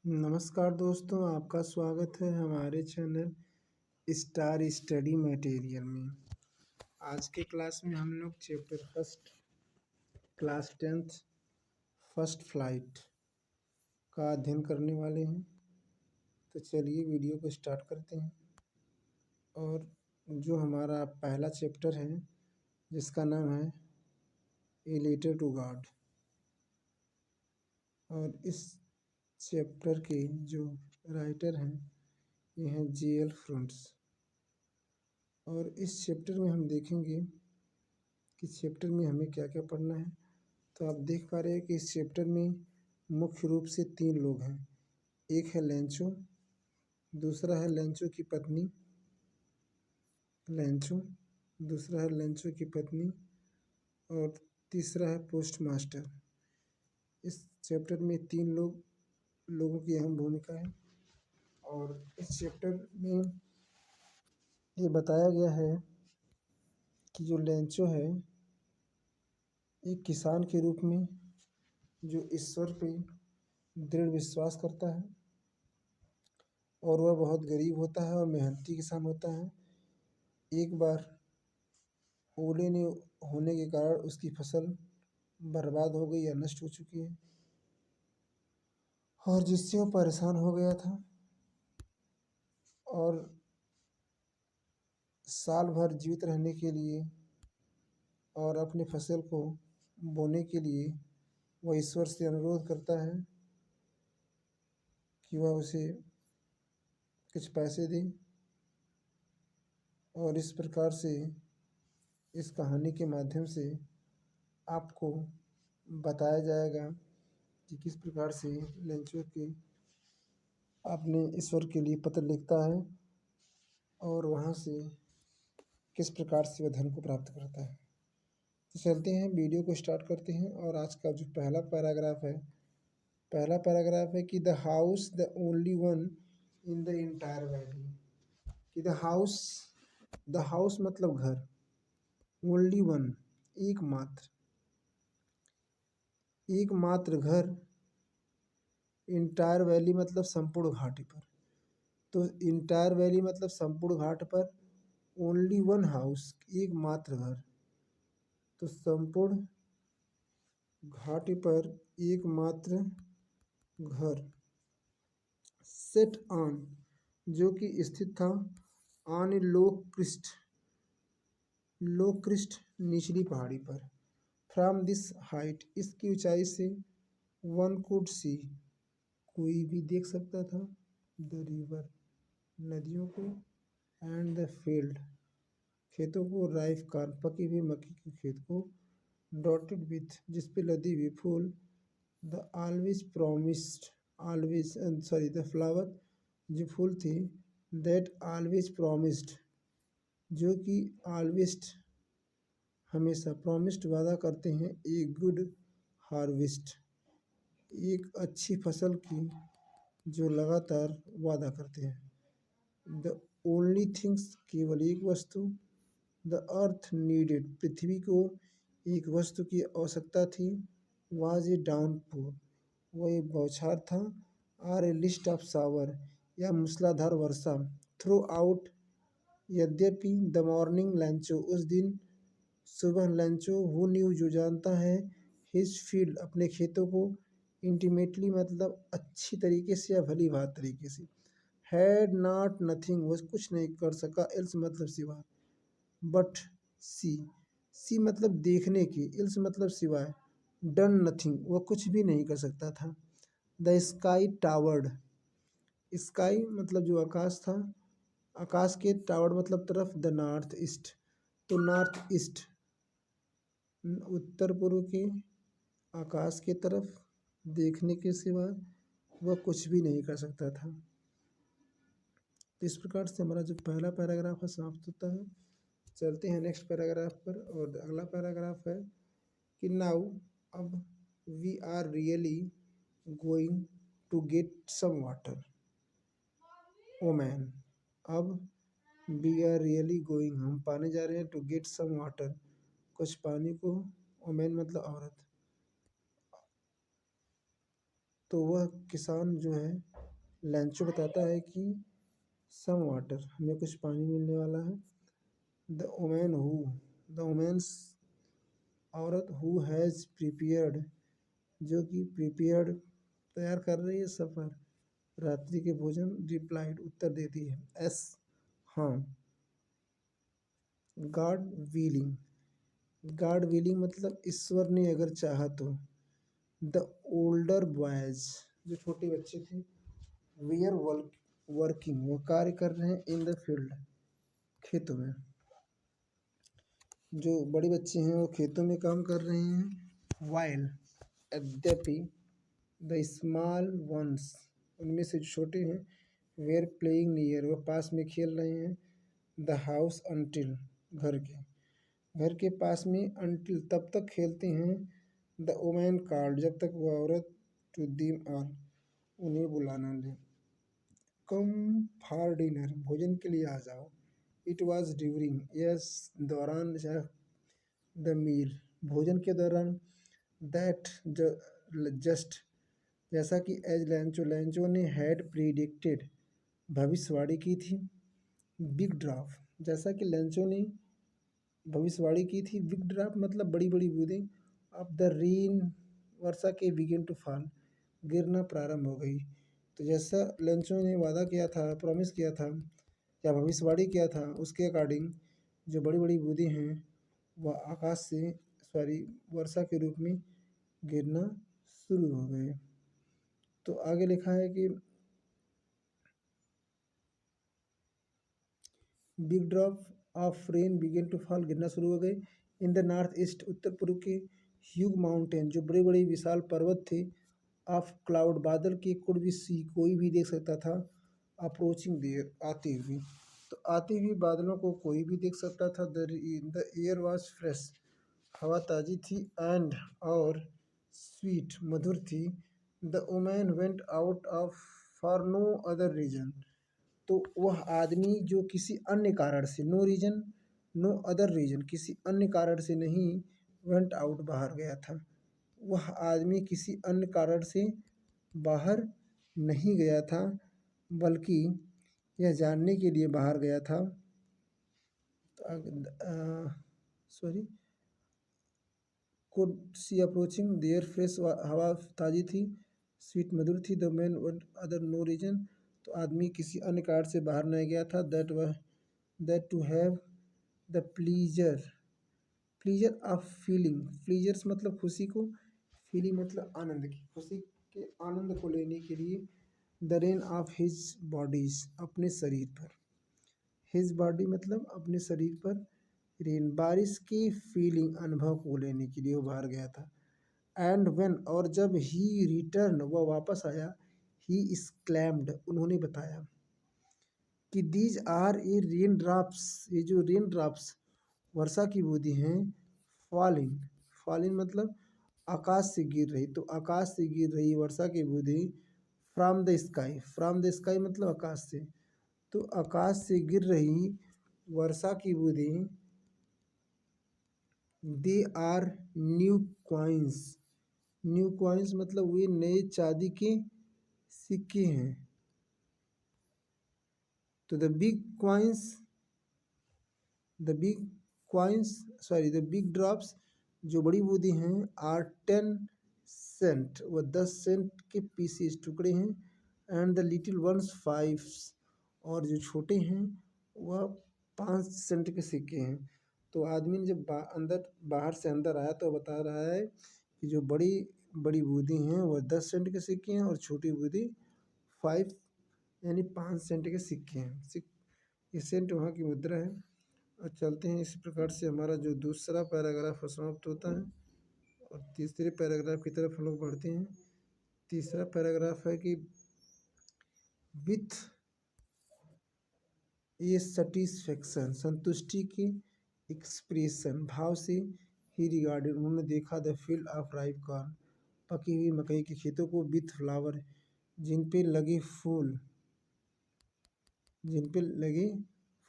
नमस्कार दोस्तों, आपका स्वागत है हमारे चैनल स्टार स्टडी मटेरियल में। आज के क्लास में हम लोग chapter first class 10th first flight का अध्ययन करने वाले हैं। तो चलिए वीडियो को स्टार्ट करते हैं। और जो हमारा पहला चैप्टर है जिसका नाम है ए लेटर टू गॉड, और इस चैप्टर के जो राइटर हैं ये हैं J.L. फ्रुंट्स। और इस चैप्टर में हम देखेंगे कि चैप्टर में हमें क्या क्या पढ़ना है। तो आप देख पा रहे हैं कि इस चैप्टर में मुख्य रूप से 3 लोग हैं। एक है लेंचो, दूसरा है लेंचो की पत्नी लेंचो, दूसरा है लेंचो की पत्नी और तीसरा है पोस्ट मास्टर। इस चैप्टर में 3 लोगों की अहम भूमिका है। और इस चैप्टर में ये बताया गया है कि जो लेंचो है एक किसान के रूप में जो ईश्वर पे दृढ़ विश्वास करता है, और वह बहुत गरीब होता है और मेहनती किसान होता है। एक बार ओले ने होने के कारण उसकी फसल बर्बाद हो गई या नष्ट हो चुकी है, और जिससे वो परेशान हो गया था और साल भर जीवित रहने के लिए और अपनी फसल को बोने के लिए वह ईश्वर से अनुरोध करता है कि वह उसे कुछ पैसे दे। और इस प्रकार से इस कहानी के माध्यम से आपको बताया जाएगा कि किस प्रकार से लेंचो के अपने ईश्वर के लिए पत्र लिखता है और वहाँ से किस प्रकार से वह धन को प्राप्त करता है। तो चलते हैं, वीडियो को स्टार्ट करते हैं। और आज का जो पहला पैराग्राफ है कि the house the only one in the entire valley. कि द हाउस मतलब घर, ओनली वन एकमात्र घर, इंटायर वैली मतलब संपूर्ण घाटी पर। तो इंटायर वैली मतलब संपूर्ण घाट पर, ओनली वन हाउस एकमात्र घर। तो संपूर्ण घाटी पर एकमात्र घर, सेट ऑन जो कि स्थित था, ऑन ए लो क्रिस्ट निचली पहाड़ी पर, फ्रॉम दिस हाइट इसकी ऊंचाई से, वन कुड सी कोई भी देख सकता था, द रिवर नदियों को, एंड द फील्ड खेतों को, राइफ कॉर्न पकी हुई मक्की के खेत को, डॉटेड विथ जिस पे लदी हुई फूल, द फ्लावर जो फूल थी, दैट ऑलवेज प्रॉमिस्ड जो कि ऑलवेज हमेशा, प्रॉमिस्ड वादा करते हैं, ए गुड हार्वेस्ट एक अच्छी फसल की जो लगातार वादा करते हैं। द ओनली थिंग्स केवल एक वस्तु, द अर्थ नीडेड पृथ्वी को एक वस्तु की आवश्यकता थी, वाज ए डाउनपोर वह एक बौछार था, are a list of shower या मूसलाधार वर्षा, थ्रू आउट यद्यपि, द मॉर्निंग लेंचो उस दिन सुबह, लेंचो हु न्यू जो जानता है, हिज फील्ड अपने खेतों को, इंटीमेटली मतलब अच्छी तरीके से या भली भात तरीके से, हैड नॉट नथिंग वह कुछ नहीं कर सका, एल्स मतलब सिवाय, बट सी मतलब देखने की, एल्स मतलब सिवाय, डन नथिंग वह कुछ भी नहीं कर सकता था। द स्काई टावर्ड स्काई मतलब जो आकाश था, आकाश के टावर्ड मतलब तरफ, द नॉर्थ ईस्ट तो नॉर्थ ईस्ट उत्तर पूर्व के आकाश के तरफ देखने के सिवा वह कुछ भी नहीं कर सकता था। तो इस प्रकार से हमारा जो पहला पैराग्राफ है समाप्त होता है। चलते हैं नेक्स्ट पैराग्राफ पर। और अगला पैराग्राफ है कि नाउ अब we are really going to get some water, oh man अब वी आर रियली गोइंग हम पाने जा रहे हैं, टू गेट सम वाटर कुछ पानी को, ओ मैन मतलब औरत। तो वह किसान जो है लेंचो बताता है कि सम वाटर, हमें कुछ पानी मिलने वाला है। द वुमेन्स औरत, हु हैज़ प्रिपेयर्ड, जो कि प्रिपेयर्ड तैयार कर रही है सफ़र, रात्रि के भोजन, रिप्लाइड उत्तर देती है, एस हाँ। गॉड विलिंग, गॉड विलिंग मतलब ईश्वर ने अगर चाहा तो। द ओल्डर बॉयज, जो छोटे बच्चे थे, वी आर वर्किंग, वो कार्य कर रहे हैं, इन द फील्ड, खेतों में। जो बड़े बच्चे हैं वो खेतों में काम कर रहे हैं। वाइल, यद्यपि, द स्मॉल वंस, उनमें से जो छोटे हैं, वेयर प्लेइंग नियर, वो पास में खेल रहे हैं। द हाउस अंटिल, घर के पास में, अंटिल तब तक खेलते हैं। द वुमेन कॉल्ड, जब तक वो औरत, टू देम ऑल, उन्हें बुलाना ले, कम फॉर डिनर, भोजन के लिए आ जाओ। इट वॉज ड्यूरिंग, यस, दौरान, द मील, भोजन के दौरान। दैट, जस्ट, जैसा कि, एज लेंचो ने हैड प्रीडिक्टेड, भविष्यवाणी की थी। बिग ड्रॉप, जैसा कि लेंचो ने भविष्यवाणी की थी। बिग ड्रॉप मतलब बड़ी बड़ी बूंदें। ऑफ द रेन, वर्षा के, बिगिन टू फॉल, गिरना प्रारंभ हो गई। तो जैसा लेंचो ने वादा किया था, प्रॉमिस किया था या भविष्यवाणी किया था, उसके अकॉर्डिंग जो बड़ी बड़ी बूंदें हैं वह आकाश से, वर्षा के रूप में गिरना शुरू हो गए। तो आगे लिखा है कि big drop of rain began to fall, गिरना शुरू हो गए। इन द नॉर्थ ईस्ट, उत्तर पूर्व के, ह्यूग माउंटेन, जो बड़े बड़े विशाल पर्वत थे। ऑफ क्लाउड, बादल के, कुड बी सी, कोई भी देख सकता था। अप्रोचिंग देयर, आती हुई, तो आती हुई बादलों को कोई भी देख सकता था। द एयर वॉज फ्रेश, हवा ताजी थी। एंड, और, स्वीट, मधुर थी। The women went out of for no other reason, तो वह आदमी जो किसी अन्य कारण से, no reason, no other reason, किसी अन्य कारण से नहीं, वेंट आउट, बाहर गया था। वह आदमी किसी अन्य कारण से बाहर नहीं गया था, बल्कि यह जानने के लिए बाहर गया था। Sorry, could see approaching their fresh, हवा ताजी थी। स्वीट, मधुर थी। The man other no reason, तो आदमी किसी अन्य कारण से बाहर नहीं गया था। That to have the pleasure of feeling, pleasures मतलब खुशी को, फीलिंग मतलब आनंद की, खुशी के आनंद को लेने के लिए। The rain of his bodies, अपने शरीर पर, हिज बॉडी मतलब अपने शरीर पर, रेन, बारिश की फीलिंग, अनुभव को लेने के लिए वो बाहर गया था। एंड वेन, और जब ही रिटर्न, वह वापस आया। ही एक्सक्लेम्ड, उन्होंने बताया कि these are a rain drops, ये जो रेन ड्रॉप्स, वर्षा की बूंदें हैं। फॉलिंग, फॉलिंग मतलब आकाश से गिर रही, तो आकाश से गिर रही वर्षा की बूंदें। From the sky, from the sky मतलब आकाश से, तो आकाश से गिर रही वर्षा की बूंदें। They are new coins, new coins मतलब वे नए चांदी के सिक्के हैं। तो द बिग ड्रॉप्स, जो बड़ी बूंदें हैं, आर 10 सेंट, वह 10 सेंट के पीसीस, टुकड़े हैं। एंड द लिटिल वंस 5, और जो छोटे हैं वह 5 सेंट के सिक्के हैं। तो आदमी ने जब बाहर से अंदर आया तो बता रहा है कि जो बड़ी बड़ी बूंदें हैं वह 10 सेंट के सिक्के हैं, और छोटी बूंदें 5 यानी 5 सेंट के सिक्के हैं। ये सेंट वहाँ की मुद्रा है। और चलते हैं, इसी प्रकार से हमारा जो दूसरा पैराग्राफ समाप्त होता है, और तीसरे पैराग्राफ की तरफ हम लोग बढ़ते हैं। तीसरा पैराग्राफ है कि विथ ये सेटिस्फेक्शन, संतुष्टि के एक्सप्रेशन, भाव से, ही रिगार्डेड, उन्होंने देखा, the field of ripe corn, पकी हुई मकई के खेतों को। विथ फ्लावर, जिन पे लगे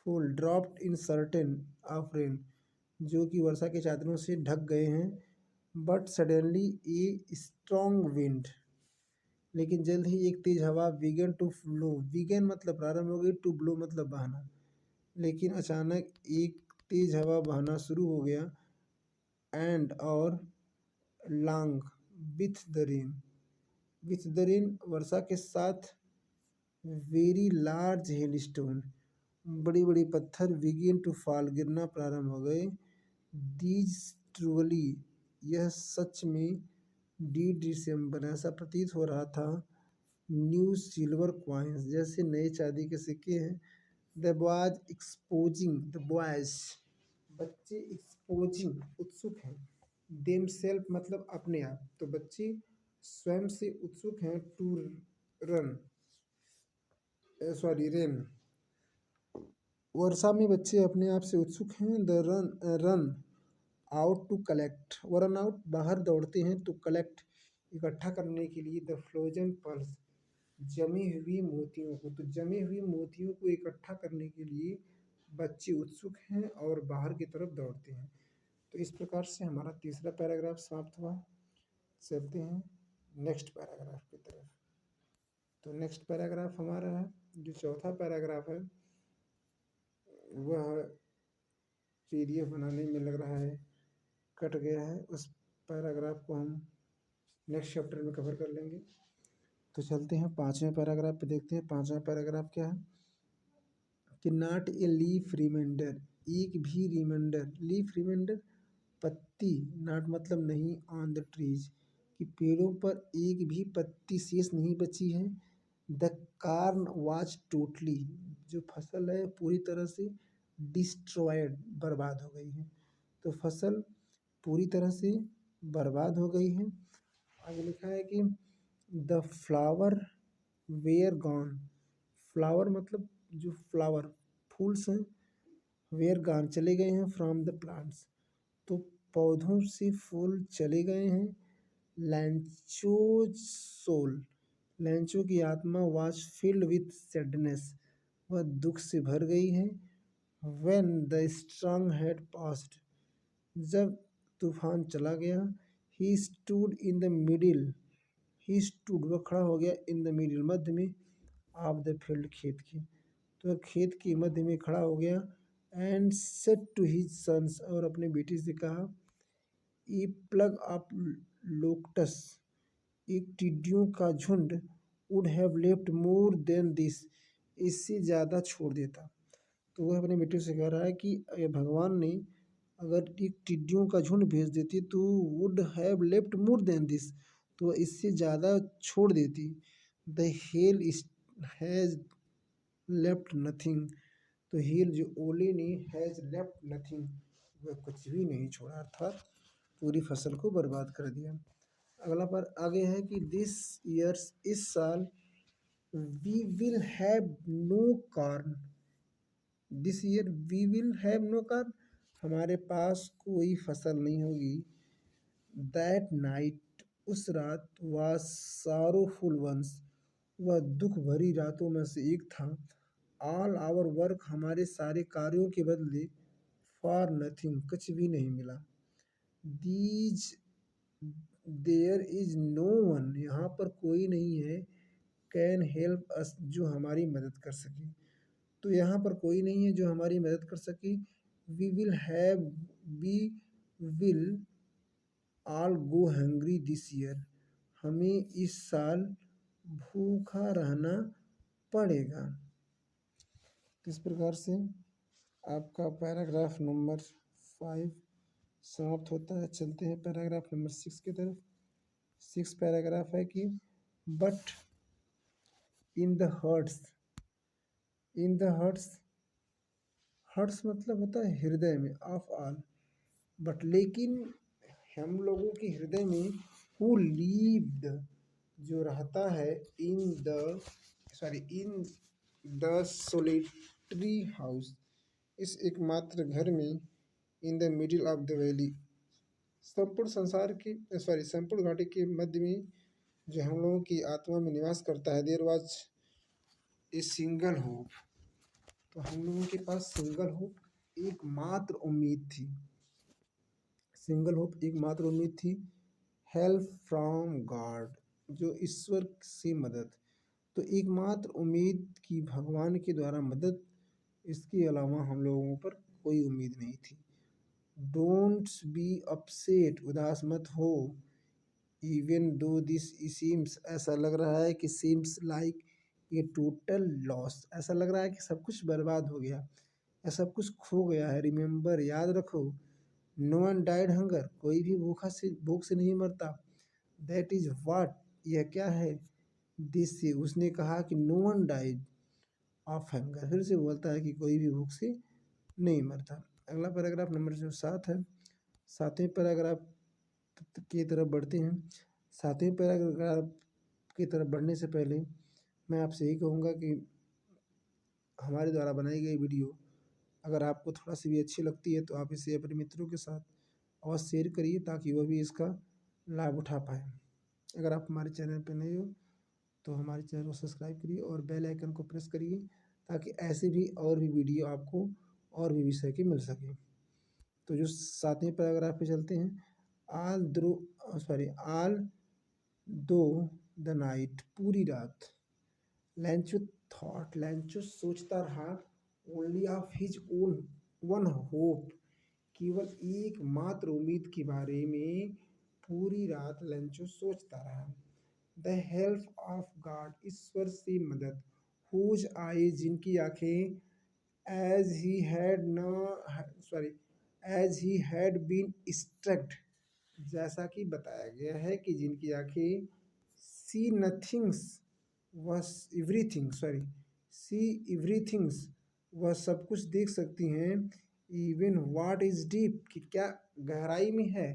फूल, dropped in certain of rain, जो कि वर्षा के चादरों से ढक गए हैं। But suddenly a strong wind, लेकिन जल्द ही एक तेज हवा बिगन टू फ्लो, बिगन मतलब प्रारंभ हो गई, टू ब्लो मतलब बहना, लेकिन अचानक एक तेज हवा बहना शुरू हो गया। एंड और लॉन्ग विथ द रेन वर्षा के साथ, वेरी लार्ज हेल स्टोन, बड़ी बड़ी पत्थर, बिगिन टू फॉल गिरना प्रारंभ हो गए। दीज ट्रूली, यह सच में, डी डिसम्बर ऐसा प्रतीत हो रहा था, न्यू सिल्वर क्वाइंस जैसे नए चांदी के सिक्के हैं। The boys exposing, the boys बच्चे, एक्सपोजिंग उत्सुक हैं, देम सेल्फ मतलब अपने आप, तो बच्चे स्वयं से उत्सुक हैं, टू रन रेन, वर्षा में बच्चे अपने आप से उत्सुक हैं। The run out to collect, वो रन आउट बाहर दौड़ते हैं, टू कलेक्ट इकट्ठा करने के लिए, द फ्रोजन पर्ल्स जमी हुई मोतियों को, तो जमी हुई मोतियों को इकट्ठा करने के लिए बच्चे उत्सुक हैं और बाहर की तरफ दौड़ते हैं। तो इस प्रकार से हमारा तीसरा पैराग्राफ समाप्त हुआ। चलते हैं नेक्स्ट पैराग्राफ की तरफ। तो नेक्स्ट पैराग्राफ हमारा है, जो चौथा पैराग्राफ है वह पीडीएफ बनाने में लग रहा है कट गया है, उस पैराग्राफ को हम नेक्स्ट चैप्टर में कवर कर लेंगे। तो चलते हैं पांचवें पैराग्राफ पे, देखते हैं पांचवा पैराग्राफ क्या है कि नॉट ए लीफ रिमाइंडर, एक भी रिमाइंडर, लीफ रिमाइंडर पत्ती, नॉट मतलब नहीं, ऑन द ट्रीज कि पेड़ों पर एक भी पत्ती शेष नहीं बची है। द कार्न वाज टोटली, जो फसल है पूरी तरह से डिस्ट्रॉयड, बर्बाद हो गई है, तो फसल पूरी तरह से बर्बाद हो गई है। आगे लिखा है कि the flower were gone, flower मतलब जो फ्लावर फूल्स हैं, वेयर गॉन चले गए हैं, फ्रॉम द प्लांट्स तो पौधों से फूल चले गए हैं। लैंचोज सोल, लैंचो की आत्मा वाज फिल्ड विथ सैडनेस, वह दुख से भर गई है। When the strong had passed, जब तूफान चला गया। He stood in the middle, he stood वह खड़ा हो गया, इन द मिडिल मध्य में, ऑफ द फील्ड खेत की, तो खेत के मध्य में खड़ा हो गया। And said to his sons, और अपने बेटे से कहा, ए प्लग ऑफ लोकटस, एक टिड्डियों का झुंड, would have left more than this, इससे ज़्यादा छोड़ देता। तो वह अपने बेटे से कह रहा है कि भगवान ने अगर एक टिड्डियों का झुंड भेज देती तो would have left more than this, तो इससे ज़्यादा छोड़ देती। The hell has left nothing, तो हेल जो ओले ने, हैज़ लेफ्ट नथिंग वह कुछ भी नहीं छोड़ा, अर्थात पूरी फसल को बर्बाद कर दिया। अगला पर आगे है कि दिस ईयर्स, इस साल, we will have no corn, this year we will have no corn, हमारे पास कोई फसल नहीं होगी। दैट नाइट, उस रात, वाज सारोफुल वंस, वह दुख भरी रातों में से एक था। ऑल आवर वर्क, हमारे सारे कार्यों के बदले, फॉर नथिंग, कुछ भी नहीं मिला। These there is no one, यहाँ पर कोई नहीं है, कैन हेल्प अस, जो हमारी मदद कर सके, तो यहाँ पर कोई नहीं है जो हमारी मदद कर सके। We will have, we will all go hungry this year, हमें इस साल भूखा रहना पड़ेगा। इस प्रकार से आपका पैराग्राफ नंबर 5 समाप्त होता है। चलते हैं पैराग्राफ नंबर 6 की तरफ। 6 पैराग्राफ है कि but in the hearts, in the hearts, hearts मतलब होता है हृदय में, ऑफ ऑल, बट लेकिन हम लोगों के हृदय में, हु लीव्ड, जो रहता है, इन द सोलिटरी हाउस, इस एकमात्र घर में, in the middle of the valley, संपूर्ण संसार की संपूर्ण घाटी के मध्य में जो हम लोगों की आत्मा में निवास करता है। There was a single hope, तो हम लोगों के पास सिंगल होप, एकमात्र उम्मीद थी, सिंगल होप एकमात्र उम्मीद थी। हेल्प फ्रॉम गॉड, जो ईश्वर से मदद। तो एकमात्र उम्मीद की भगवान के द्वारा मदद, इसके अलावा हम लोगों पर कोई उम्मीद नहीं थी। डोंट बी अपसेट, उदास मत हो। इवन दो दिस सीम्स, ऐसा लग रहा है कि सीम्स लाइक ये टोटल लॉस, ऐसा लग रहा है कि सब कुछ बर्बाद हो गया या सब कुछ खो गया है। रिमेंबर, याद रखो, नो वन डाइड हंगर, कोई भी भूख से नहीं मरता। दैट इज वाट, यह क्या है। दिस से, उसने कहा कि no one died of hunger, फिर से बोलता है कि कोई भी भूख से नहीं मरता। अगला पैराग्राफ नंबर जो 7 है, 7वें पैराग्राफ की तरफ बढ़ते हैं। 7वें पैराग्राफ की तरफ बढ़ने से पहले मैं आपसे यही कहूँगा कि हमारे द्वारा बनाई गई वीडियो अगर आपको थोड़ा सी भी अच्छी लगती है तो आप इसे अपने मित्रों के साथ अवश्य शेयर करिए ताकि वह भी इसका लाभ उठा पाए। अगर आप हमारे चैनल पर नए हो तो हमारे चैनल को सब्सक्राइब करिए और बेल आइकन को प्रेस करिए ताकि ऐसे भी और भी वीडियो आपको और भी विषय की मिल सके। तो जो 7वें पैराग्राफ पे चलते हैं। ऑल दो द नाइट, पूरी रात। लैंचो थॉट, लैंचो सोचता रहा। Only of his own one hope, केवल एकमात्र उम्मीद के बारे में पूरी रात लैंचो सोचता रहा। द हेल्प ऑफ गॉड, ईश्वर से मदद। हुज आई, जिनकी आंखें। As he had an sorry as he had been instruct, जैसा कि बताया गया है कि जिनकी आंखें। सी नथिंग्स वह एवरीथिंग सी एवरीथिंग्स, वह सब कुछ देख सकती हैं। इवन व्हाट इज डीप, कि क्या गहराई में है।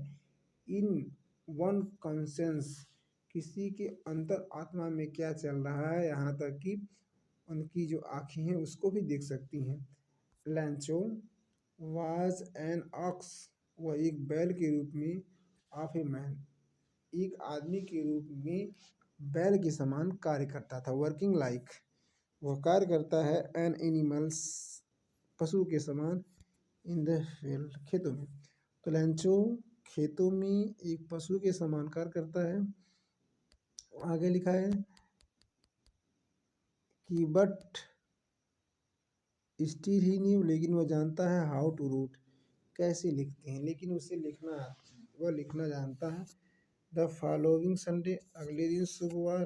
इन वन कॉन्सेंस, किसी के अंतर आत्मा में क्या चल रहा है, यहाँ तक कि उनकी जो आँखें हैं उसको भी देख सकती हैं। लैंचो वाज एन ऑक्स, वह एक बैल के रूप में। ऑफ ए मैन, एक आदमी के रूप में बैल के समान कार्य करता था। वर्किंग लाइक, वह कार्य करता है। एन एनिमल्स, पशु के समान। इन द फील्ड, खेतों में। तो लैंचो खेतों में एक पशु के समान कार्य करता है। आगे लिखा है कि बट स्टिल ही न्यू, लेकिन वह जानता है। हाउ टू रूट, कैसे लिखते हैं, लेकिन उसे वह लिखना जानता है। द फॉलोइंग संडे, अगले दिन शुक्रवार।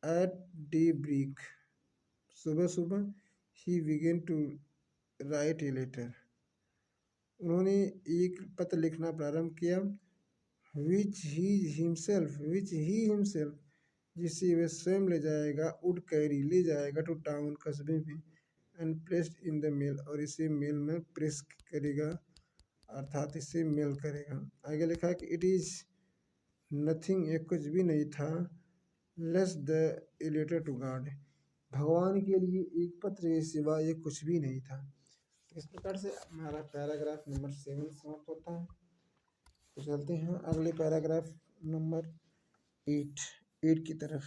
एट डे ब्रेक, सुबह सुबह। He began to write a letter, उन्होंने एक पत्र लिखना प्रारंभ किया। विच ही हिमसेल्फ, जिसे वह स्वयं ले जाएगा। वुड कैरी, ले जाएगा। टू टाउन, कस्बे में। And placed in the mail, और इसे मेल में प्रेस करेगा, अर्थात इसे मेल करेगा। आगे लिखा है कि इट इज़ नथिंग, ये कुछ भी नहीं था। Less the a letter to God, भगवान के लिए एक पत्र के सिवा ये कुछ भी नहीं था। इस प्रकार से हमारा पैराग्राफ नंबर 7 समाप्त होता है। तो चलते हैं अगले पैराग्राफ नंबर 8 की तरफ।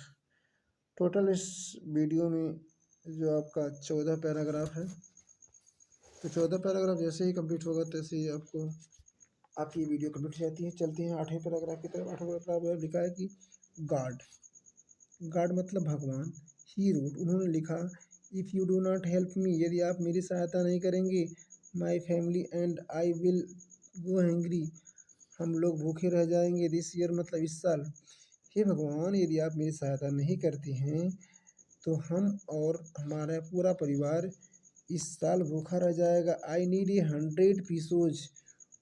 टोटल इस वीडियो में जो आपका 14 पैराग्राफ है, तो 14 पैराग्राफ जैसे ही कंप्लीट होगा तैसे ही आपकी वीडियो कंप्लीट हो जाती है। चलते हैं 8वें पैराग्राफ की तरफ। 8वां पैराग्राफ लिखा है कि गॉड, गॉड मतलब भगवान। ही रोट, उन्होंने लिखा। If you do not help me, यदि आप मेरी सहायता नहीं करेंगे। My family and I will go hangry, हम लोग भूखे रह जाएंगे। दिस ईयर, मतलब इस साल। हे भगवान, यदि आप मेरी सहायता नहीं करते हैं तो हम और हमारा पूरा परिवार इस साल भूखा रह जाएगा। आई नीड 100 पीसोज,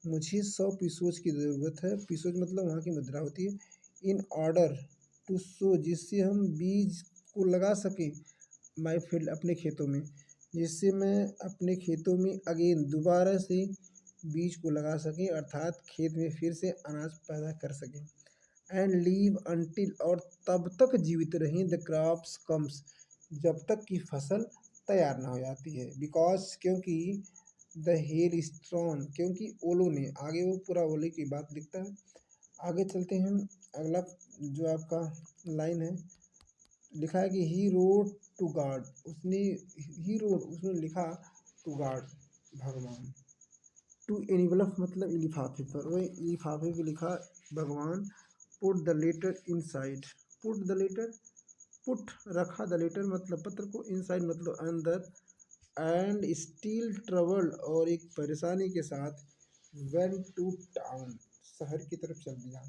मुझे 100 पीसोज की ज़रूरत है। पीसोज मतलब वहाँ की मुद्रा होती है। इन ऑर्डर टू सो, जिससे हम बीज को लगा सकें। माई फील्ड, अपने खेतों में, जिससे मैं अपने खेतों में अगेन, दोबारा से बीज को लगा सकें, अर्थात खेत में फिर से अनाज पैदा कर सकें। एंड लीव अनटिल, और तब तक जीवित रहें। द क्रॉप्स कम्स, जब तक कि फसल तैयार ना हो जाती है। बिकॉज, क्योंकि। द हेल स्ट्रॉन, क्योंकि ओलों ने, आगे वो पूरा ओले की बात लिखता है। आगे चलते हैं। अगला जो आपका लाइन है, लिखा है कि ही रोड टू गॉड, उसने लिखा। टू गॉड, भगवान। टू एनिवलफ मतलब लिफाफे पर, वह लिफाफे पे लिखा भगवान। Put the letter inside, put the letter, put रखा, द लेटर मतलब पत्र को, इनसाइड मतलब अंदर, एंड स्टिल ट्रबल्ड और एक परेशानी के साथ, वेंट टू टाउन शहर की तरफ चल दिया।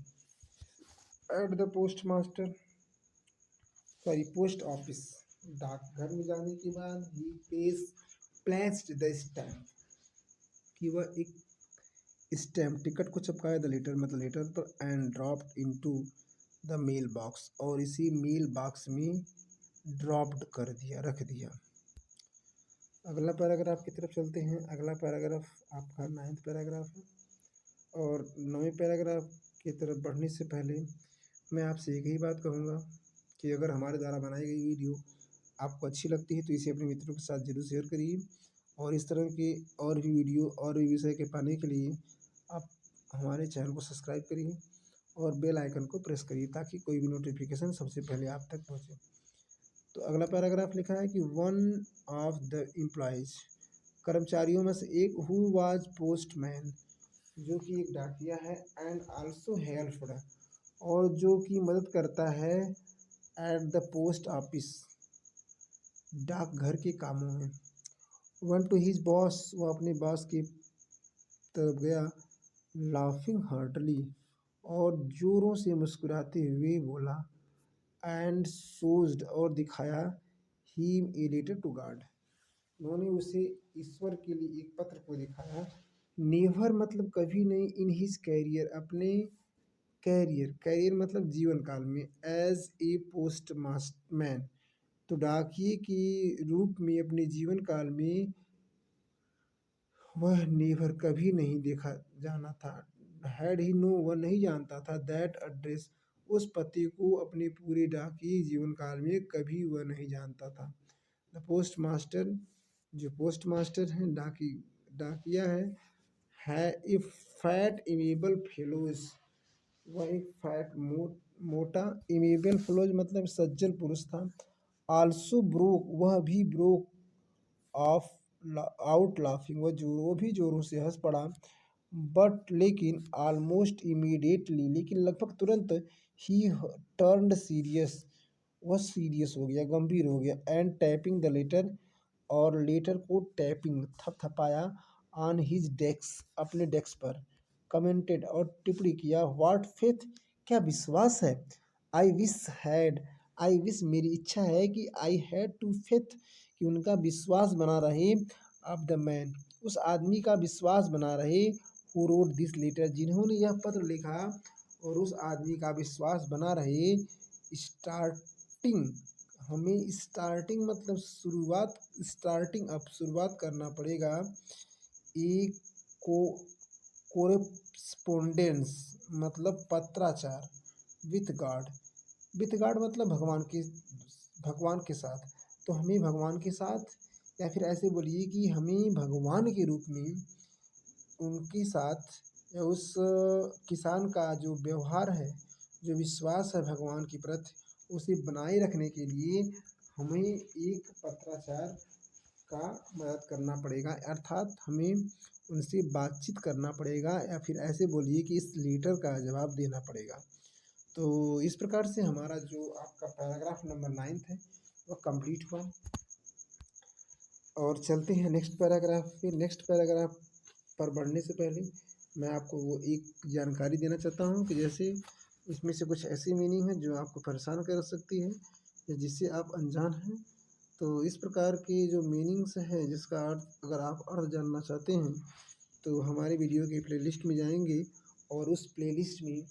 At the post master, sorry post office, डाकघर में जाने के बाद ही प्लेस्ड द स्टैम्प, कि वह एक स्टैम्प टिकट को चिपकाया, द लेटर मतलब लेटर पर, and dropped into the mail box और इसी मेल बॉक्स में ड्रॉप्ड कर दिया, रख दिया। अगला पैराग्राफ की तरफ चलते हैं। अगला पैराग्राफ आपका 9th पैराग्राफ है। और 9वें पैराग्राफ की तरफ बढ़ने से पहले मैं आपसे एक ही बात कहूँगा कि अगर हमारे द्वारा बनाई गई वीडियो आपको अच्छी लगती है तो इसे अपने मित्रों के साथ जरूर शेयर करिए, और इस तरह के और भी वीडियो और भी विषय के पाने के लिए आप हमारे चैनल को सब्सक्राइब करिए और बेल आइकन को प्रेस करिए ताकि कोई भी नोटिफिकेशन सबसे पहले आप तक पहुँचे। तो अगला पैराग्राफ लिखा है कि वन ऑफ द एम्प्लॉयज, कर्मचारियों में से एक, हु वाज पोस्टमैन, जो कि एक डाकिया है, एंड आल्सो हेल्प्ड और जो कि मदद करता है, एट द पोस्ट ऑफिस डाकघर के कामों में, वन टू हिज बॉस, वह अपने बॉस की तरफ गया, लाफिंग हार्टली और जोरों से मुस्कुराते हुए बोला, एंड सोज्ड और दिखाया, him a letter to God, उन्होंने उसे ईश्वर के लिए एक पत्र को दिखाया, नेवर मतलब कभी नहीं, इन हिज कैरियर अपने कैरियर, कैरियर मतलब जीवन काल में, एज ए पोस्ट मैन तो डाकिए के रूप में अपने जीवन काल में वह नेवर कभी नहीं देखा जाना था, हैड ही नो वह नहीं जानता था, दैट एड्रेस उस पते को अपने पूरे डाकिए जीवन काल में कभी वह नहीं जानता था। द पोस्ट मास्टर, जो पोस्ट मास्टर है डाकिया है ए फैट इमेबल फेलोज, वह एक फैट मोटा, इमेबल फेलोज मतलब सज्जन पुरुष था, आल्सो ब्रोक वह भी ब्रोक ऑफ आउट लाफिंग वो भी जोरों से हंस पड़ा, बट लेकिन ऑलमोस्ट इमीडिएटली लेकिन लगभग तुरंत, ही टर्न्ड सीरियस वह सीरियस हो गया, गंभीर हो गया, एंड टैपिंग द लेटर और लेटर को टैपिंग थपथपाया, ऑन हिज डेस्क अपने डेस्क पर, कमेंटेड और टिप्पणी किया, व्हाट फेथ क्या विश्वास है, I wish had I wish मेरी इच्छा है कि आई हैड टू फेथ कि उनका विश्वास बना रहे, ऑफ द मैन उस आदमी का विश्वास बना रहे, हु रोड दिस लेटर जिन्होंने यह पत्र लिखा, और उस आदमी का विश्वास बना रहे, स्टार्टिंग हमें स्टार्टिंग मतलब शुरुआत, स्टार्टिंग अब शुरुआत करना पड़ेगा, एक को कोरेस्पोंडेंस मतलब पत्राचार, विथ गॉड मतलब भगवान के साथ, तो हमें भगवान के साथ, या फिर ऐसे बोलिए कि हमें भगवान के रूप में उनके साथ, या उस किसान का जो व्यवहार है, जो विश्वास है भगवान की प्रति, उसे बनाए रखने के लिए हमें एक पत्राचार का मदद करना पड़ेगा, अर्थात हमें उनसे बातचीत करना पड़ेगा, या फिर ऐसे बोलिए कि इस लेटर का जवाब देना पड़ेगा। तो इस प्रकार से हमारा जो आपका पैराग्राफ नंबर 9 है वह कंप्लीट हुआ। और चलते हैं नेक्स्ट पैराग्राफ पे। नेक्स्ट पैराग्राफ पर बढ़ने से पहले मैं आपको वो एक जानकारी देना चाहता हूँ कि जैसे इसमें से कुछ ऐसी मीनिंग है जो आपको परेशान कर सकती है या जिससे आप अनजान हैं। तो इस प्रकार के जो मीनिंग्स है जिसका अर्थ अगर आप अर्थ जानना चाहते हैं तो हमारे वीडियो के प्लेलिस्ट में जाएंगे और उस प्लेलिस्ट में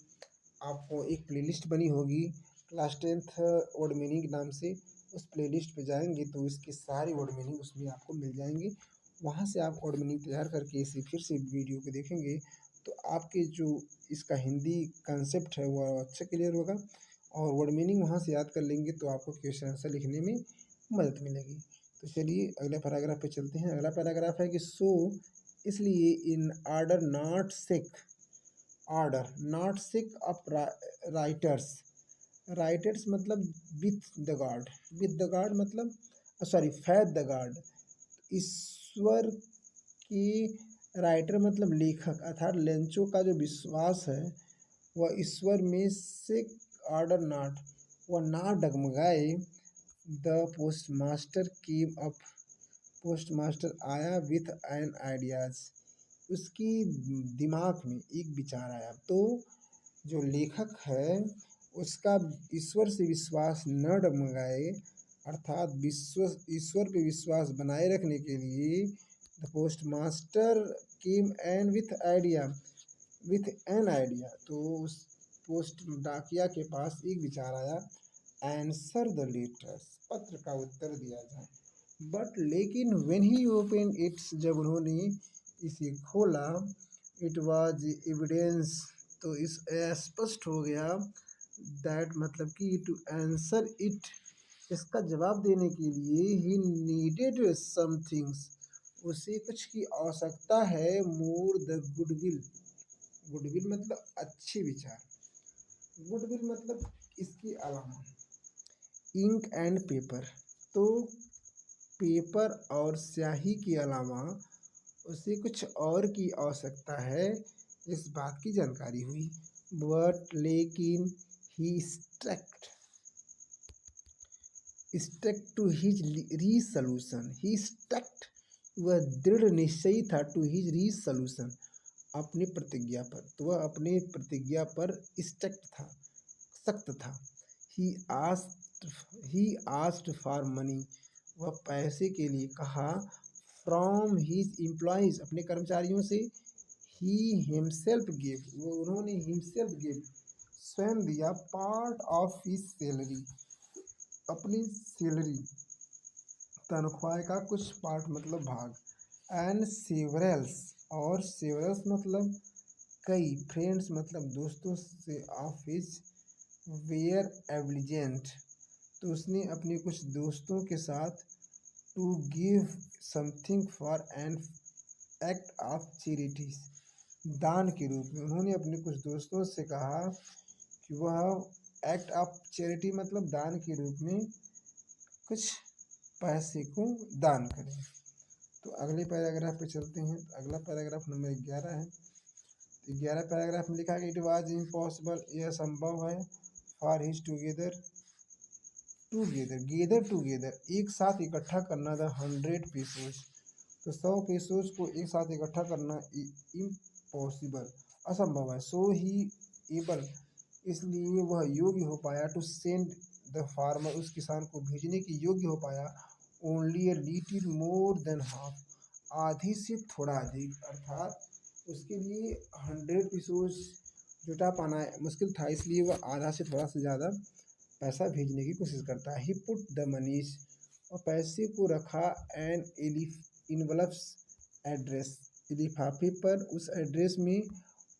आपको एक प्लेलिस्ट बनी होगी क्लास 10th वर्ड मीनिंग नाम से। उस प्लेलिस्ट पे जाएंगे तो इसके सारे वर्ड मीनिंग उसमें आपको मिल जाएंगे। वहाँ से आप वर्ड मीनिंग तैयार करके इसे फिर से वीडियो को देखेंगे तो आपके जो इसका हिंदी कंसेप्ट है वह अच्छा क्लियर होगा और वर्ड मीनिंग वहाँ से याद कर लेंगे तो आपको क्वेश्चन आंसर लिखने में मदद मिलेगी। तो चलिए अगले पैराग्राफ पे चलते हैं। अगला पैराग्राफ है कि सो इसलिए in order not sick, order not sick of writers मतलब with the god, with the god मतलब सॉरी फैथ द गॉड, ईश्वर की, राइटर मतलब लेखक, अर्थात लेंचो का जो विश्वास है वह ईश्वर में से ऑर्डर नॉट, वह ना डगमगाए। The postmaster came up, postmaster आया विथ एन आइडियाज, उसकी दिमाग में एक विचार आया। तो जो लेखक है उसका ईश्वर से विश्वास न डगमगाए, अर्थात ईश्वर पे विश्वास बनाए रखने के लिए the postmaster came an with an idea, तो उस पोस्ट डाकिया के पास एक विचार आया, आंसर द लेटर्स, पत्र का उत्तर दिया जाए। बट लेकिन व्हेन ही ओपन इट्स, जब उन्होंने इसे खोला, इट वाज एविडेंस, तो इस स्पष्ट हो गया, दैट मतलब कि टू आंसर इट, इसका जवाब देने के लिए ही नीडेड समथिंग्स, उसे कुछ की आवश्यकता है, मोर द गुडविल, गुडविल मतलब अच्छे विचार, गुडविल मतलब इसके अलावा, इंक एंड पेपर, तो पेपर और स्याही के अलावा उसे कुछ और की आवश्यकता है, इस बात की जानकारी हुई। बट लेकिन he stuck to his resolution, he stuck, वह दृढ़ निश्चयी था, टू हिज रीसोल्यूशन, अपनी प्रतिज्ञा पर, तो वह अपनी प्रतिज्ञा पर स्टक था, सख्त था। ही आस्क्ड फॉर मनी, वह पैसे के लिए कहा, फ्रॉम हिज एम्प्लॉइज, अपने कर्मचारियों से। ही हिमसेल्फ गिव, वो उन्होंने हिमसेल्फ गिव, स्वयं दिया, पार्ट ऑफ हिज सैलरी, अपनी सैलरी तनख्वाह का कुछ पार्ट मतलब भाग, एंड सेवरल्स, और सेवरल्स मतलब कई, फ्रेंड्स मतलब दोस्तों से, ऑफ हिज वेयर एब्लिजेंट, तो उसने अपने कुछ दोस्तों के साथ, to give something for an act of charity, दान के रूप में, उन्होंने अपने कुछ दोस्तों से कहा कि वह एक्ट ऑफ चैरिटी मतलब दान के रूप में कुछ पैसे को दान करें। तो अगले पैराग्राफ पे चलते हैं। अगला पैराग्राफ नंबर 11 है। 11 पैराग्राफ में लिखा है कि इट वाज इम्पॉसिबल, यह संभव है, फॉर हिज गेदर टूगेदर, एक साथ इकट्ठा करना, द 100 पीसेस, तो 100 पीसेस को एक साथ इकट्ठा करना इम्पॉसिबल, असंभव है। सो ही एबल, इसलिए वह योग्य हो पाया, टू सेंड द फार्मर, उस किसान को भेजने की योग्य हो पाया, only a little more than half, आधी से थोड़ा अधिक, अर्थात उसके लिए 100 पीसेस जुटा पाना मुश्किल था, इसलिए वह आधा से थोड़ा सा ज़्यादा पैसा भेजने की कोशिश करता है। ही पुट द मनीष, और पैसे को रखा, एन इनवल्व्स एड्रेस, लिफाफे पर, उस एड्रेस में,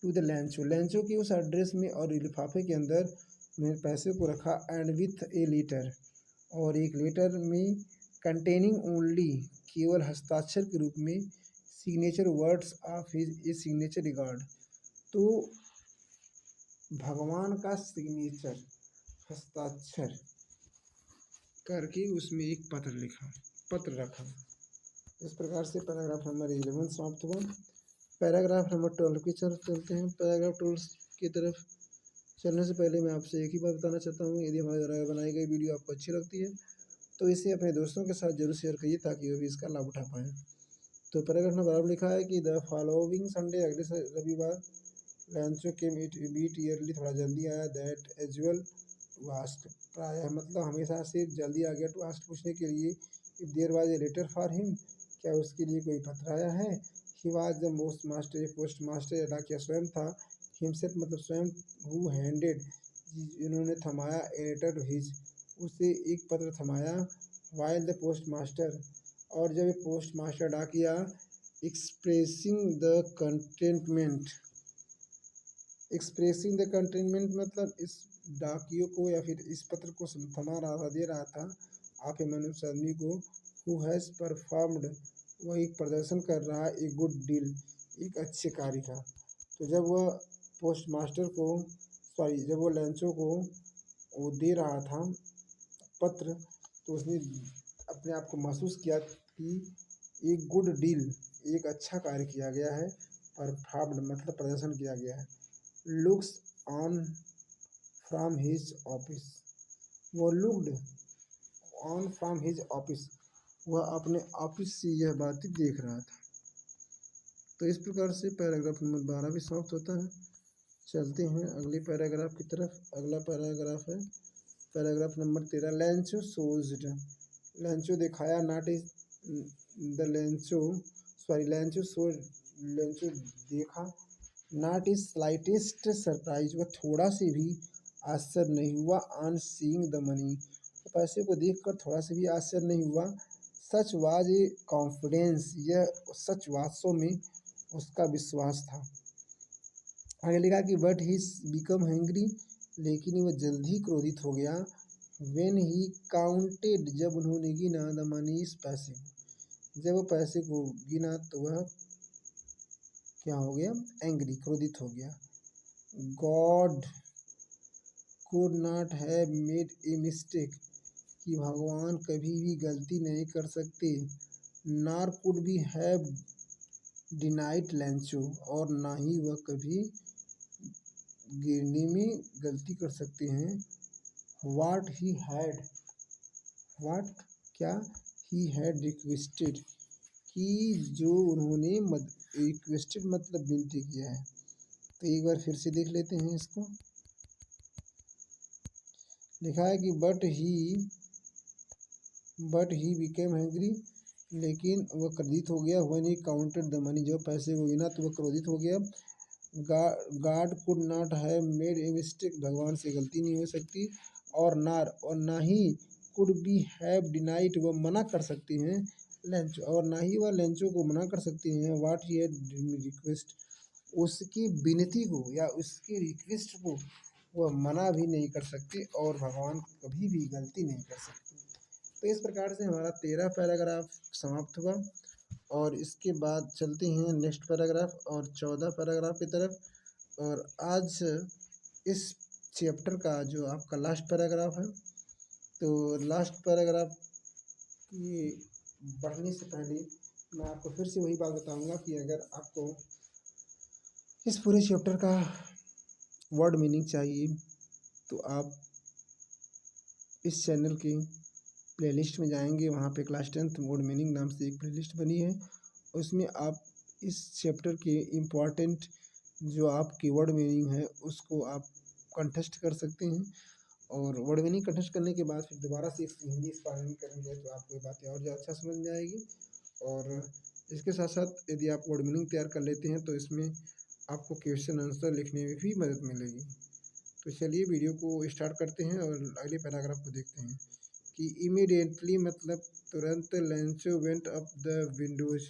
टू द लैंचो के उस एड्रेस में और लिफाफे के अंदर मैंने पैसे को रखा, एंड विथ ए लेटर, और एक लेटर में, कंटेनिंग ओनली, केवल हस्ताक्षर के रूप में, signature words of his a signature regard, तो भगवान का सिग्नेचर हस्ताक्षर करके उसमें एक पत्र रखा। इस प्रकार से पैराग्राफ नंबर 11 समाप्त हुआ। पैराग्राफ नंबर 12 की तरफ चलते हैं। पैराग्राफ 12 की तरफ चलने से पहले मैं आपसे एक ही बात बताना चाहता हूँ, यदि हमारे द्वारा बनाई गई वीडियो आपको अच्छी लगती है तो इसे अपने दोस्तों के साथ जरूर शेयर करिए, ताकि वो भी इसका लाभ उठा पाएँ। तो पैराग्राफ नंबर 12 लिखा है कि द फॉलोइंग संडे, अगले रविवार, लैंचो के बीट ईयरली, थोड़ा जल्दी आया, दैट एजुअल टू आस्क, प्रायः मतलब हमेशा से जल्दी आ गया, टू आस्क पूछने के लिए, if there was a letter for him, क्या उसके लिए कोई पत्र आया है। He was the post master, post master डाकिया स्वयं था, हिमसेल्फ मतलब स्वयं, हु हैंडेड, जिन्होंने थमाया, ए लेटर टू हिज, उसे एक पत्र थमाया, वाइल द पोस्ट मास्टर, और जब पोस्ट मास्टर डाकिया, एक्सप्रेसिंग द कंटेनमेंट, मतलब इस डाकियों को या फिर इस पत्र को थमा रहा था, दे रहा था, आप मनुष्य आदमी को, हु हैज़ परफॉर्म्ड, वह एक प्रदर्शन कर रहा है, ए गुड डील, एक अच्छे कार्य का। तो जब वह पोस्ट मास्टर को, जब वो लैंचो को वो दे रहा था पत्र, तो उसने अपने आप को महसूस किया कि एक गुड डील, एक अच्छा कार्य किया गया है, परफॉर्म्ड मतलब प्रदर्शन किया गया है, looks on from his office, वो looked on from his office, वह अपने ऑफिस से यह बातें देख रहा था। तो इस प्रकार से पैराग्राफ नंबर 12 भी समाप्त होता है। चलते हैं अगले पैराग्राफ की तरफ। अगला पैराग्राफ है पैराग्राफ नंबर 13। लेंचो सोज्ड, लेंचो दिखाया, not is the Lencho sorry Lencho so, Lencho देखा, नॉट इज स्लाइटेस्ट सरप्राइज, वह थोड़ा से भी आश्चर्य नहीं हुआ, ऑन सीइंग द मनी, पैसे को देखकर थोड़ा से भी आश्चर्य नहीं हुआ। सच वाज ए कॉन्फिडेंस, यह सच वास्तव में उसका विश्वास था। आगे लिखा कि बट ही बिकम हैंग्री, लेकिन वह जल्द ही क्रोधित हो गया। वेन ही काउंटेड, जब उन्होंने गिना, द मनी इस पैसे को, जब वो पैसे को गिना तो वह क्या हो गया, एंग्री, क्रोधित हो गया। God could not have made a mistake, कि भगवान कभी भी गलती नहीं कर सकते। नार could be have denied Lencho, और ना ही वह कभी गिरने में गलती कर सकते हैं। वाट ही हैड, वाट क्या, ही हैड रिक्वेस्टेड, कि जो उन्होंने रिक्वेस्टेड मतलब विनती किया है। तो एक बार फिर से देख लेते हैं इसको। लिखा है कि बट ही बिकेम हैंग्री, लेकिन वह क्रोधित हो गया। When he counted the money, जब पैसे को गिना तो वह क्रोधित हो गया। God could not have made a mistake, भगवान से गलती नहीं हो सकती। और ना he could be have denied, वह मना कर सकते हैं। लेंचो, और ना ही वह लेंचो को मना कर सकते हैं। वाट ही हैड रिक्वेस्ट, उसकी विनती को या उसकी रिक्वेस्ट को वह मना भी नहीं कर सकते, और भगवान कभी भी गलती नहीं कर सकते। तो इस प्रकार से हमारा 13 पैराग्राफ समाप्त हुआ, और इसके बाद चलते हैं नेक्स्ट पैराग्राफ और 14 पैराग्राफ की तरफ। और आज इस चैप्टर का जो आपका लास्ट पैराग्राफ है, तो लास्ट पैराग्राफ की बढ़ने से पहले मैं आपको फिर से वही बात बताऊंगा कि अगर आपको इस पूरे चैप्टर का वर्ड मीनिंग चाहिए तो आप इस चैनल के प्लेलिस्ट में जाएंगे, वहाँ पे क्लास 10th वर्ड मीनिंग नाम से एक प्लेलिस्ट बनी है। उसमें आप इस चैप्टर के इम्पॉर्टेंट जो आपकी वर्ड मीनिंग है उसको आप कंटेस्ट कर सकते हैं, और वर्ड मीनिंग कंटेस्ट करने के बाद फिर दोबारा से हिंदी स्पेलिंग करेंगे तो आपको ये बातें और ज़्यादा अच्छा समझ में आएगी। और इसके साथ साथ यदि आप वर्ड मीनिंग तैयार कर लेते हैं तो इसमें आपको क्वेश्चन आंसर लिखने में भी मदद मिलेगी। तो चलिए वीडियो को स्टार्ट करते हैं और अगले पैराग्राफ को देखते हैं। कि इमीडिएटली मतलब तुरंत, Lencho went up the windows,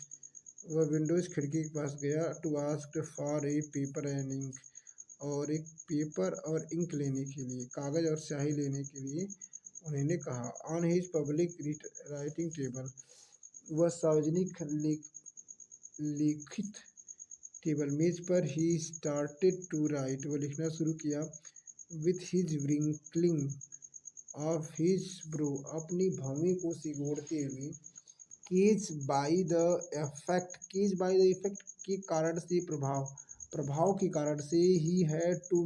वह विंडोज खिड़की के पास गया, to ask for a paper and ink, और एक पेपर और इंक लेने के लिए, कागज़ और स्याही लेने के लिए उन्होंने कहा। On his public writing table, वह सार्वजनिक लिखित टेबल मेज पर ही स्टार्टेड टू राइट, वह लिखना शुरू किया। With his wrinkling of his brow, अपनी भौहें को सिकोड़ते हुए। Cause by the effect, cause by the effect के कारण से, प्रभाव के कारण से, he had to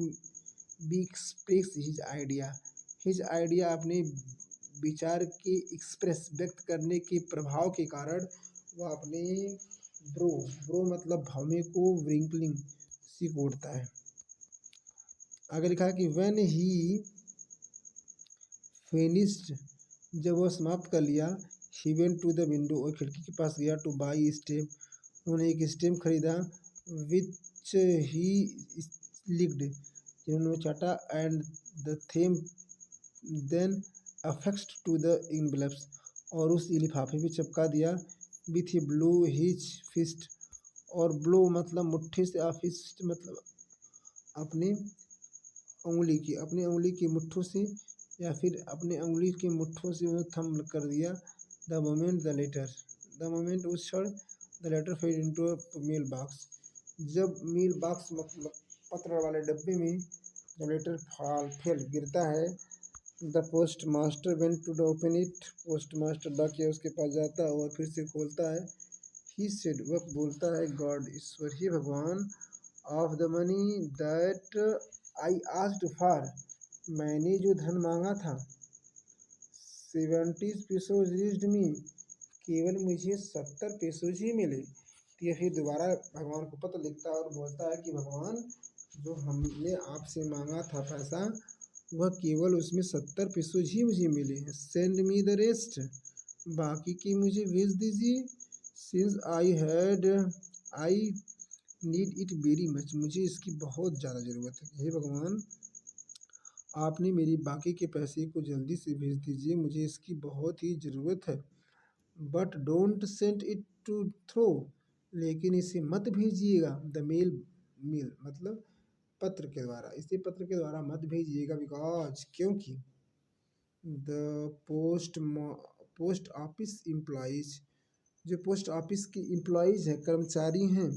be express his idea, अपने विचार के एक्सप्रेस व्यक्त करने के प्रभाव के कारण वह अपने ब्रो मतलब भौहें को व्रिंकलिंग सिकोड़ता है। आगे लिखा है कि व्हेन ही फिनिश्ड, जब वह समाप्त कर लिया, he went to the window, और खिड़की के पास गया। टू बाई स्टेम, उन्होंने एक स्टेम खरीदा। विच ही लिक्ड, जिन्होंने चाटा। And the them then affixed to the envelopes, और उस लिफाफे में चिपका दिया। With he blow his fist, और ब्लो मतलब मुट्ठी से, फिस्ट मतलब अपने उंगली की मुट्ठों से, या फिर अपने उंगली की मुट्ठों से वो थम कर दिया। द मोमेंट उस क्षण, the letter fell into mail box, जब मेल बॉक्स मतलब पत्र वाले डब्बे में जब लेटर फेल गिरता है। The post master went to open it, post master डाकिया उसके पास जाता है और फिर से खोलता है। ही सेड, वह बोलता है, गॉड ईश्वर, ही भगवान, of the money that I asked for, मैंने जो धन मांगा था, 70 pesos reached me, केवल मुझे 70 पेसोज ही मिले। तो ये फिर दोबारा भगवान को पत्र लिखता है और बोलता है कि भगवान, जो हमने आपसे मांगा था पैसा, वह केवल उसमें 70 पेसोज ही मुझे मिले हैं। सेंड मी द रेस्ट, बाकी की मुझे भेज दीजिए। Since I need it very much, मुझे इसकी बहुत ज़्यादा ज़रूरत है। हे भगवान, आपने मेरी बाकी के पैसे को जल्दी से भेज दीजिए, मुझे इसकी बहुत ही ज़रूरत है। But don't send it to throw, लेकिन इसे मत भेजिएगा। द मेल मतलब पत्र के द्वारा, इसे पत्र के द्वारा मत भेजिएगा। बिकॉज, क्योंकि द पोस्ट ऑफिस एम्प्लॉइज, जो पोस्ट ऑफिस के एम्प्लॉइज हैं, कर्मचारी हैं,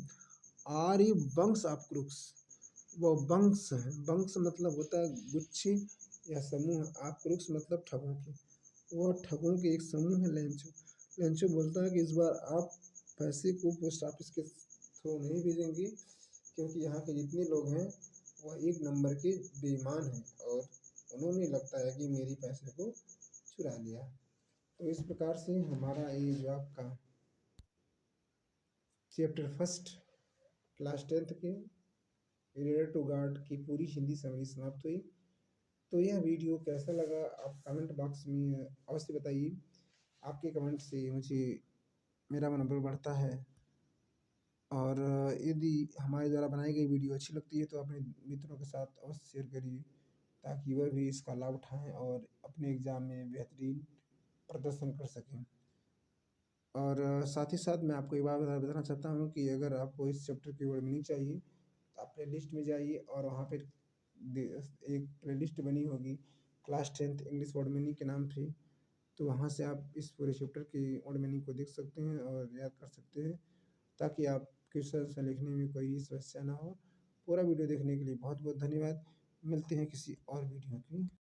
are a bunks of crooks, वह बंक्स है। बंक्स मतलब होता है गुच्छे या समूह। ऑफ क्रूक्स मतलब ठगों के, वह ठगों के एक समूह है। लेंचो लेंचो बोलता है कि इस बार आप पैसे को पोस्ट ऑफिस के थ्रू नहीं भेजेंगे, क्योंकि यहाँ के जितने लोग हैं वह एक नंबर के बेईमान हैं और उन्होंने लगता है कि मेरी पैसे को चुरा लिया। तो इस प्रकार से हमारा ये जो आपका चैप्टर फर्स्ट क्लास 10th के रिलेटेड टू गॉड की पूरी हिंदी समरी समाप्त हुई। तो यह वीडियो कैसा लगा आप कमेंट बॉक्स में अवश्य बताइए। आपके कमेंट से मुझे मेरा मनोबल बढ़ता है। और यदि हमारे द्वारा बनाई गई वीडियो अच्छी लगती है तो अपने मित्रों के साथ अवश्य शेयर करिए, ताकि वह भी इसका लाभ उठाएं और अपने एग्ज़ाम में बेहतरीन प्रदर्शन कर सकें। और साथ ही साथ मैं आपको एक बात बताना चाहता हूँ कि अगर आपको इस चैप्टर की वर्ड मीनिंग चाहिए तो आप प्ले लिस्ट में जाइए और वहाँ पर एक प्ले लिस्ट बनी होगी class 10th English word meaning के नाम से। तो वहाँ से आप इस पूरे चैप्टर की वर्ड मीनिंग को देख सकते हैं और याद कर सकते हैं, ताकि आप क्वेश्चन से लिखने में कोई समस्या ना हो। पूरा वीडियो देखने के लिए बहुत बहुत धन्यवाद। मिलते हैं किसी और वीडियो की